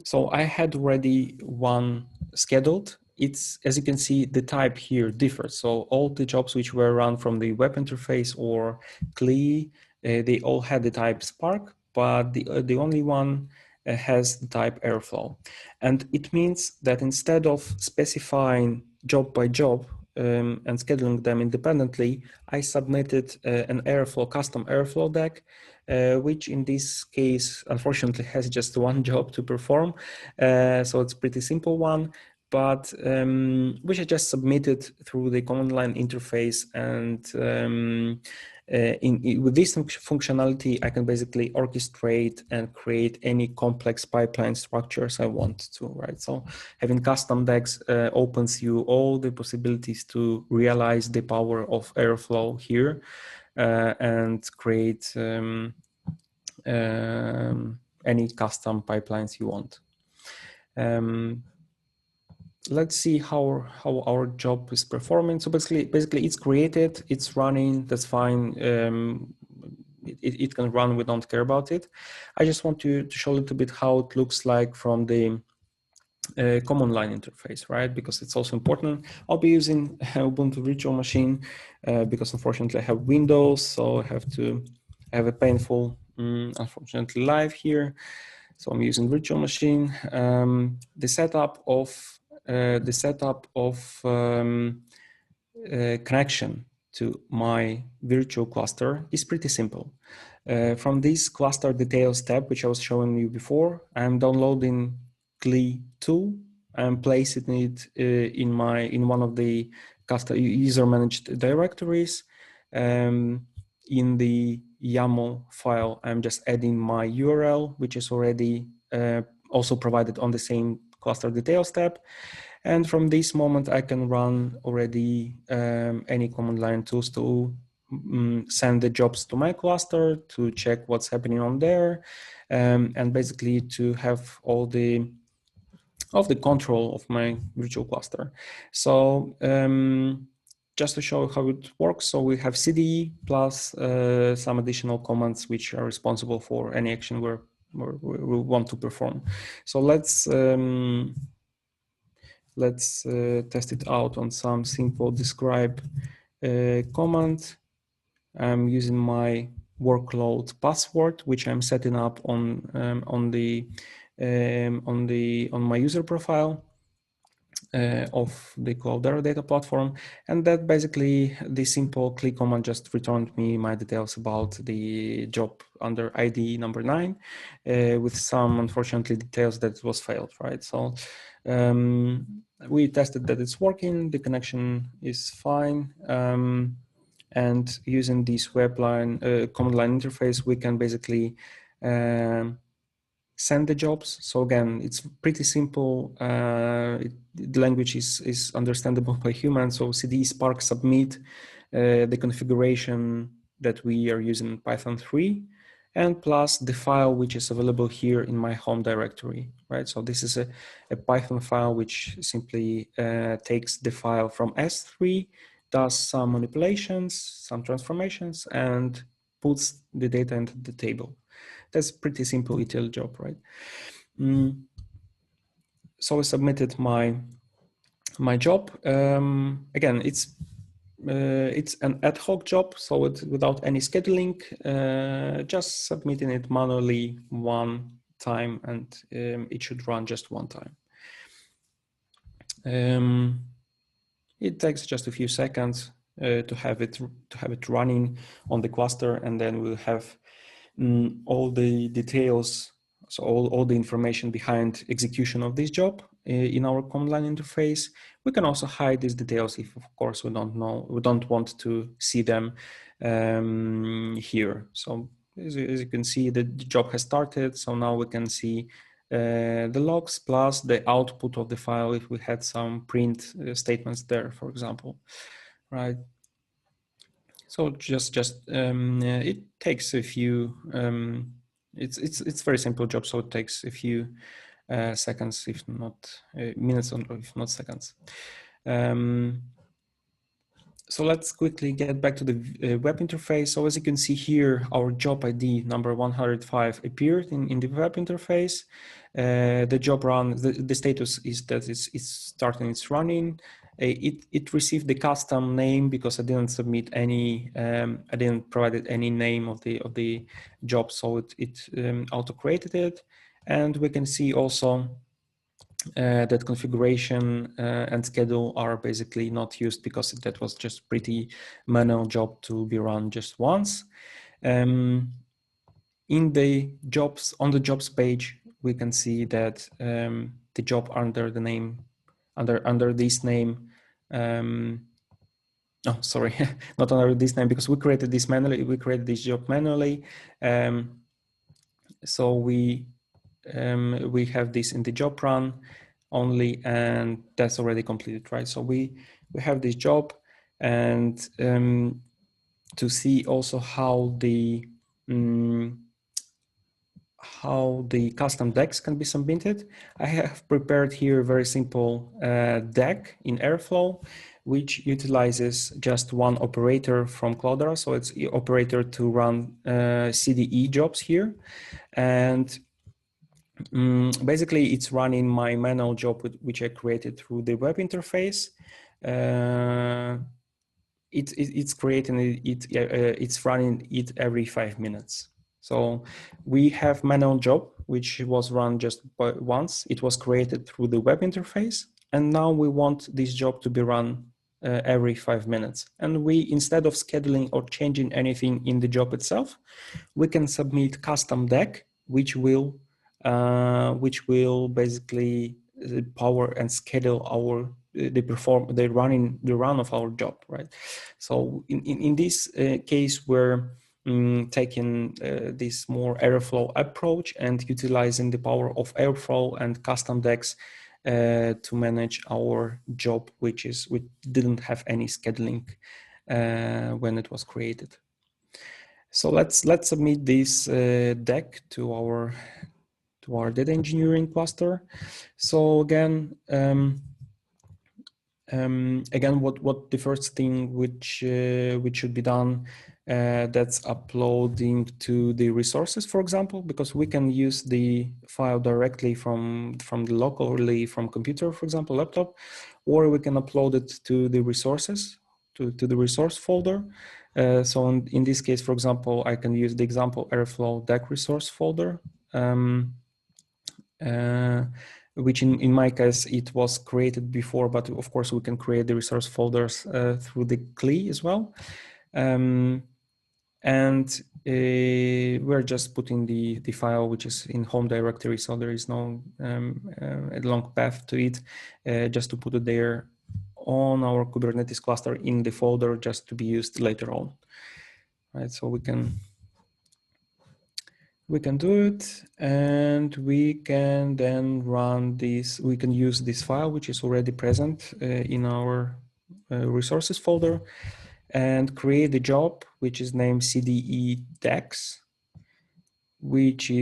So I had already one scheduled. It's, as you can see, the type here differs. So all the jobs which were run from the web interface or CLI, they all had the type Spark, but the only one has the type Airflow. And it means that instead of specifying job by job and scheduling them independently, I submitted an Airflow, custom Airflow deck, which in this case, unfortunately, has just one job to perform. So it's a pretty simple one, but which I just submitted through the command line interface. And with this functionality, I can basically orchestrate and create any complex pipeline structures I want to, right? So having custom decks opens you all the possibilities to realize the power of Airflow here and create any custom pipelines you want. Let's see how our job is performing. So basically it's created, it's running, that's fine. It can run, we don't care about it. I just want to show a little bit how it looks like from the command line interface, right? Because it's also important. I'll be using Ubuntu virtual machine because unfortunately I have Windows, so I have a painful, unfortunately, live here. So I'm using virtual machine. The setup of connection to my virtual cluster is pretty simple. From this cluster details tab, which I was showing you before, I'm downloading CLI2 and placing it in one of the user managed directories. In the YAML file, I'm just adding my URL, which is already also provided on the same cluster details tab. And from this moment, I can run already any command line tools to send the jobs to my cluster, to check what's happening on there, and basically to have all the control of my virtual cluster. So just to show how it works, so we have CD plus some additional commands which are responsible for any action we want to perform. So let's test it out on some simple describe command. I'm using my workload password, which I'm setting up on my user profile of the Cloudera data platform, and that basically the simple click command just returned me my details about the job under ID number 9 with some unfortunately details that was failed, right? So we tested that it's working, the connection is fine, and using this command line interface, we can basically send the jobs. So again, it's pretty simple. The language is understandable by humans. So cd spark submit the configuration that we are using Python 3, and plus the file which is available here in my home directory, right? So this is a Python file which simply takes the file from S3, does some manipulations, some transformations, and puts the data into the table. That's pretty simple ETL job, right? So I submitted my job. Again, it's an ad hoc job, so it's without any scheduling, just submitting it manually one time, and it should run just one time. It takes just a few seconds to have it running on the cluster, and then we'll have all the details, so all the information behind execution of this job in our command line interface. We can also hide these details if, of course, we don't want to see them here. So as you can see, the job has started. So now we can see the logs plus the output of the file if we had some print statements there, for example, right? So just it takes a few. It's very simple job, so it takes a few seconds, if not minutes, or if not seconds. So let's quickly get back to the web interface. So as you can see here, our job ID number 105 appeared in the web interface. The job run, the status is that it's starting, it's running. It received the custom name because I didn't submit any, I didn't provide any name of the job, so it auto created it. And we can see also that configuration and schedule are basically not used because that was just pretty manual job to be run just once. In the jobs, on the jobs page, we can see that the job under the name, under this name, oh, sorry, not under this name, because we created this manually, we created this job manually. So we have this in the job run only, and that's already completed, right? So we have this job, and to see also how the custom decks can be submitted, I have prepared here a very simple deck in Airflow, which utilizes just one operator from Cloudera. So it's the operator to run CDE jobs here. And basically it's running my manual job, which I created through the web interface. It's creating it, it's running it every 5 minutes. So we have manual job, which was run just once. It was created through the web interface. And now we want this job to be run every 5 minutes. And we, instead of scheduling or changing anything in the job itself, we can submit custom deck, which will basically power and schedule our the run of our job, right? So in this case, we're taking this more Airflow approach and utilizing the power of Airflow and custom decks to manage our job, which didn't have any scheduling when it was created. So let's submit this deck to our data engineering cluster. So again, what the first thing which should be done, that's uploading to the resources, for example, because we can use the file directly from the locally from computer, for example, laptop, or we can upload it to the resources, to the resource folder. So in this case, for example, I can use the example Airflow deck resource folder, which in my case, it was created before, but of course we can create the resource folders through the CLI as well. And we're just putting the file, which is in home directory, so there is no a long path to it, just to put it there on our Kubernetes cluster in the folder, just to be used later on, right? So we can do it, and we can then run this. We can use this file, which is already present in our resources folder, and create the job, which is named CDE decks, which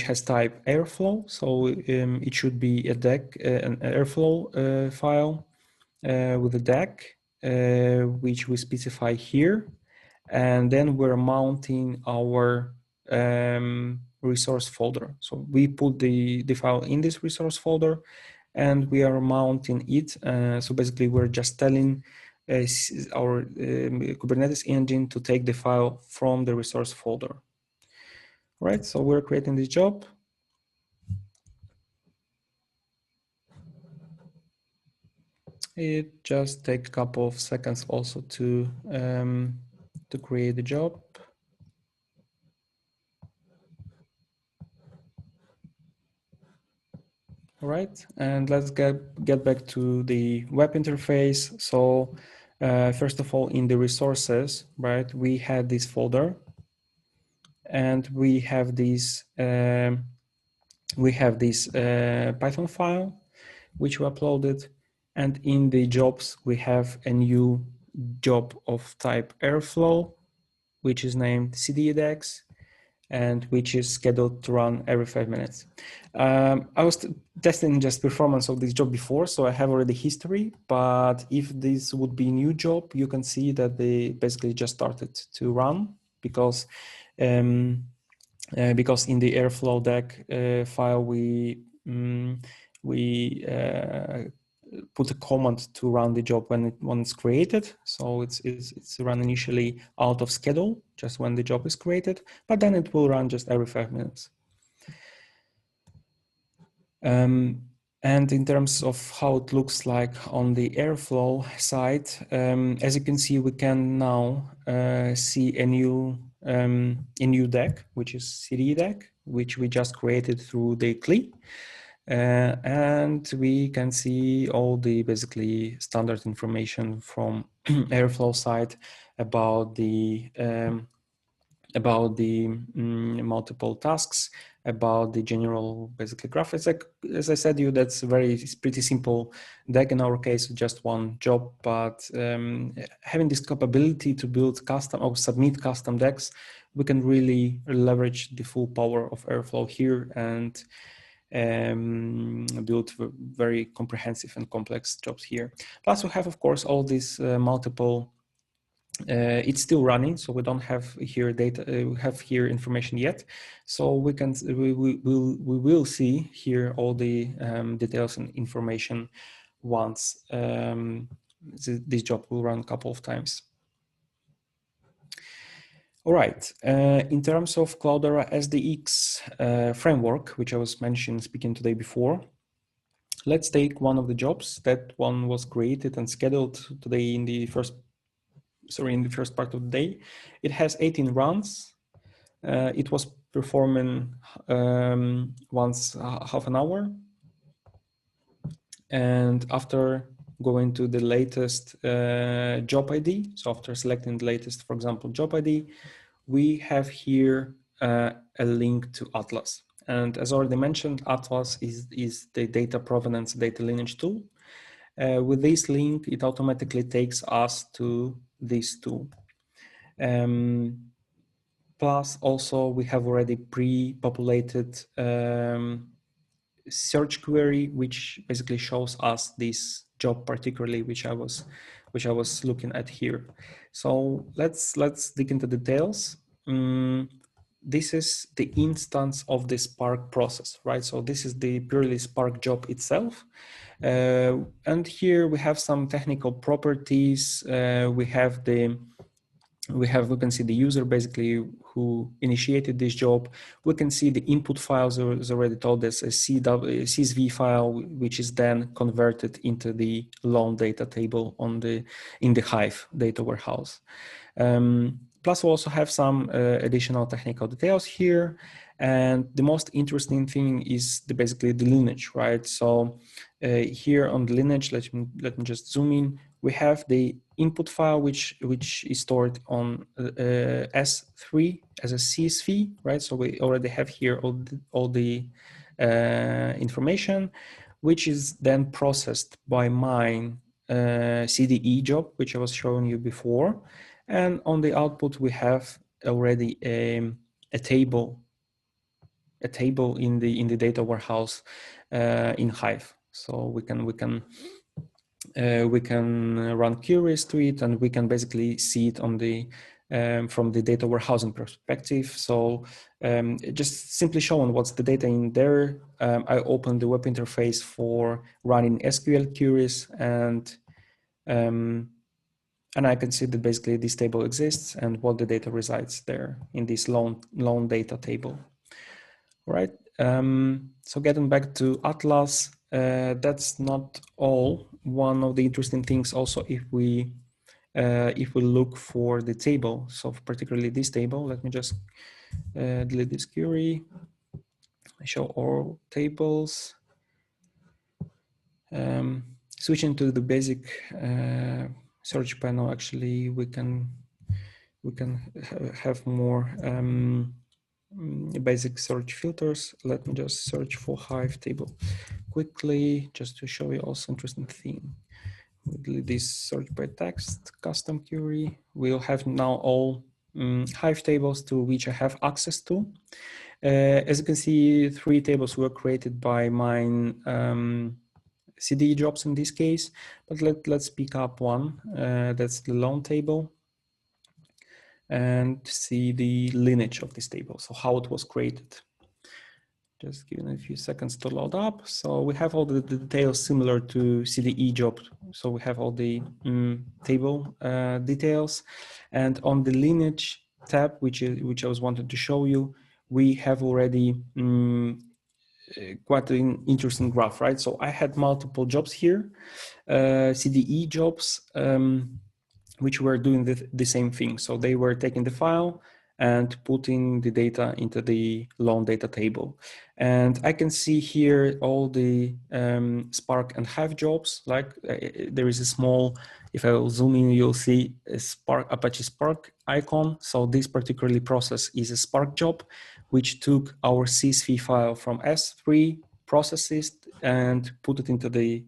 has type Airflow. So it should be a deck, an Airflow file with a deck, which we specify here, and then we're mounting our resource folder. So we put the file in this resource folder, and we are mounting it. So basically, we're just telling our Kubernetes engine to take the file from the resource folder. All right, so we're creating this job. It just takes a couple of seconds also to create the job. All right, and let's get back to the web interface. So first of all, in the resources, right, we had this folder, and we have this Python file which we uploaded, and in the jobs we have a new job of type Airflow, which is named CDE-Decks, and which is scheduled to run every 5 minutes. I was testing just performance of this job before, so I have already history, but if this would be a new job, you can see that they basically just started to run, because in the Airflow deck file, we put a command to run the job when it's created. So it's run initially out of schedule, just when the job is created, but then it will run just every 5 minutes. And in terms of how it looks like on the Airflow side, as you can see, we can now see a new deck, which is CD deck, which we just created through the CLI. And we can see all the basically standard information from Airflow side about the multiple tasks, about the general basically graph. It's like, as I said, it's pretty simple deck in our case, just one job, but having this capability to build custom or submit custom decks, we can really leverage the full power of Airflow here and build very comprehensive and complex jobs here. Plus we have, of course, all these multiple it's still running, so we don't have here data. We have here information yet, so we will see here all the details and information once this job will run a couple of times. All right. In terms of Cloudera SDX framework, which I was speaking today before, let's take one of the jobs. That one was created and scheduled today in the first part of the day. It has 18 runs. It was performing once half an hour. And after going to the latest job ID, so after selecting the latest, for example, job ID, we have here a link to Atlas. And as already mentioned, Atlas is the data provenance, data lineage tool. With this link, it automatically takes us to this tool. Plus, also, we have already pre-populated search query, which basically shows us this job particularly, which I was looking at here. So let's dig into details. This is the instance of the Spark process, right? So this is the purely Spark job itself. And here we have some technical properties. We can see the user basically who initiated this job. We can see the input files is already told us a CSV file, which is then converted into the long data table in the Hive data warehouse. Plus, we also have some additional technical details here. And the most interesting thing is basically the lineage, right? So here on the lineage, let me just zoom in. We have the input file, which is stored on S3 as a CSV, right? So we already have here all the information, which is then processed by my CDE job, which I was showing you before. And on the output, we have already a table in the data warehouse in Hive. So we can run queries to it, and we can basically see it on the from the data warehousing perspective. So just simply showing what's the data in there. I opened the web interface for running SQL queries, and I can see that basically this table exists and what the data resides there in this long data table. All right. So getting back to Atlas, that's not all. One of the interesting things also, if we look for the table, so particularly this table, let me just delete this query. I show all tables. Switching to the basic search panel, actually, we can have more basic search filters. Let me just search for Hive table quickly, just to show you also interesting thing. We delete this search by text custom query. We'll have now all Hive tables to which I have access to. As you can see, 3 tables were created by my CDE jobs in this case, but let's pick up one. That's the long table, and see the lineage of this table, so how it was created. Just give it a few seconds to load up. So we have all the details similar to CDE job. So we have all the table details, and on the lineage tab, which I was wanted to show you, we have already quite an interesting graph, right? So I had multiple jobs here, CDE jobs, which were doing the same thing. So they were taking the file and putting the data into the loan data table. And I can see here all the Spark and Hive jobs. Like there is a small, if I will zoom in, you'll see a Apache Spark icon. So this particular process is a Spark job, which took our CSV file from S3, processes, and put it into the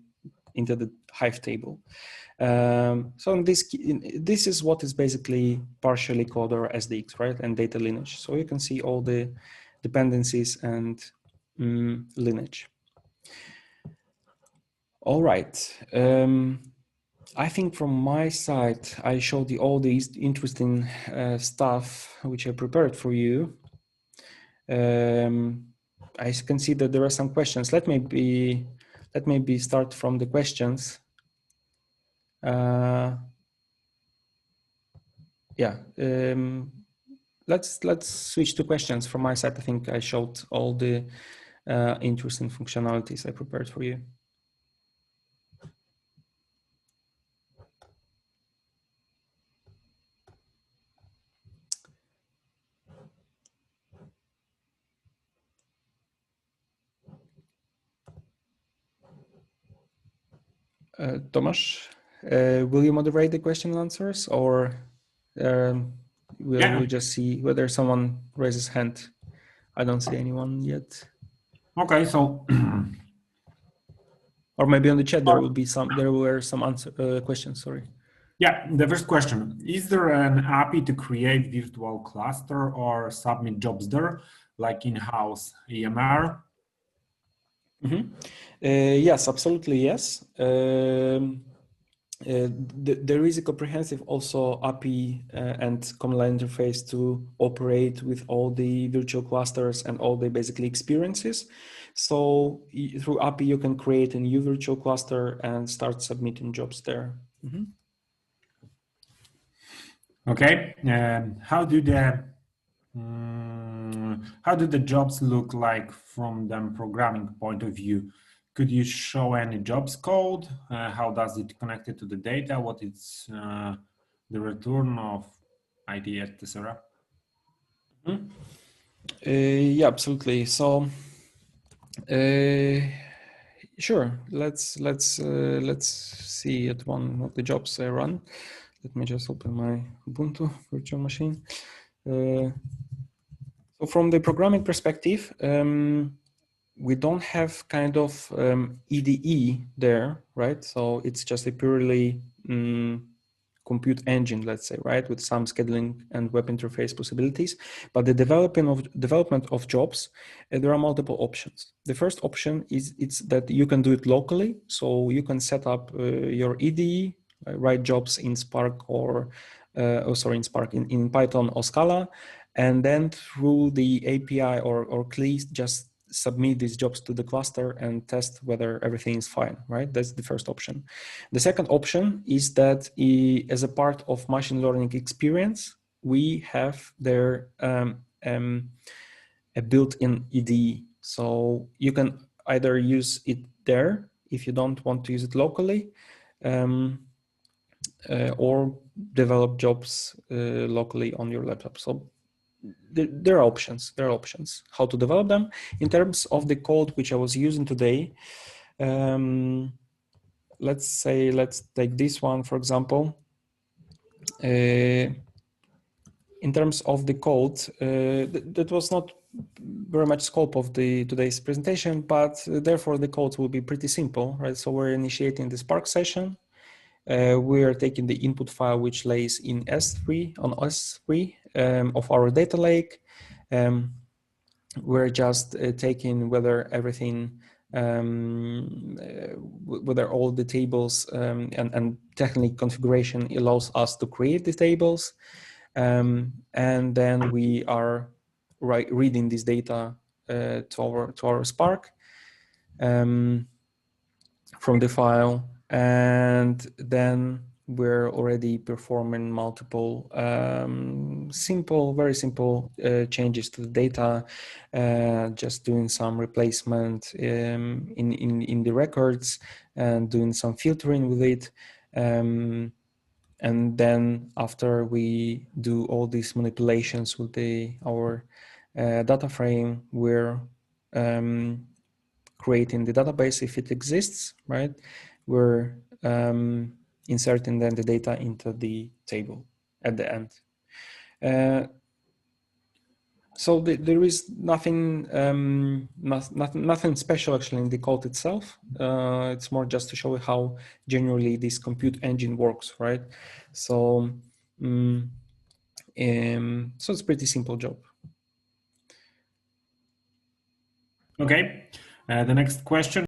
Hive table. So this is what is basically partially Cloudera SDX, right? And data lineage. So you can see all the dependencies and lineage. All right. I think from my side, I showed you all these interesting stuff which I prepared for you. I can see that there are some questions. Let maybe start from the questions. Yeah, let's switch to questions from my side. I think I showed all the interesting functionalities I prepared for you. Tomasz, will you moderate the question and answers, or we'll just see whether someone raises hand? I don't see anyone yet.
Okay, so
or maybe on the chat there were some questions. Sorry.
Yeah, the first question: is there an API to create virtual cluster or submit jobs there, like in-house EMR?
Mm-hmm. Yes, absolutely, yes. There is a comprehensive also API and command line interface to operate with all the virtual clusters and all the basically experiences. So through API, you can create a new virtual cluster and start submitting jobs there. Mm-hmm.
Okay, how do the jobs look like from the programming point of view? Could you show any jobs code? How does it connect it to the data? What is the return of ID, etc.?
Mm-hmm. Yeah, absolutely. So, sure. Let's see at one of the jobs I run. Let me just open my Ubuntu virtual machine. So from the programming perspective, we don't have kind of EDE there, right? So it's just a purely compute engine, let's say, right, with some scheduling and web interface possibilities. But the development of jobs, there are multiple options. The first option is that you can do it locally. So you can set up your EDE, write jobs in Spark or in Spark in Python or Scala, and then through the API or CLI just submit these jobs to the cluster and test whether everything is fine, right? That's the first option. The second option is that as a part of machine learning experience, we have there a built-in EDE. So you can either use it there if you don't want to use it locally, or develop jobs locally on your laptop. So there are options. There are options how to develop them. In terms of the code which I was using today, let's take this one for example. In terms of the code, that was not very much scope of today's presentation, but therefore the code will be pretty simple, right? So we're initiating the Spark session. We are taking the input file which lays in S3 of our data lake. We're just taking whether everything, whether all the tables and technical configuration allows us to create the tables. And then we are reading this data to our Spark from the file. And then we're already performing multiple very simple changes to the data, just doing some replacement in the records and doing some filtering with it. And then after we do all these manipulations with our data frame, we're creating the database if it exists, right? We're inserting then the data into the table at the end. So there is nothing special actually in the code itself. It's more just to show how generally this compute engine works, right? So, so it's a pretty simple job.
Okay, the next question.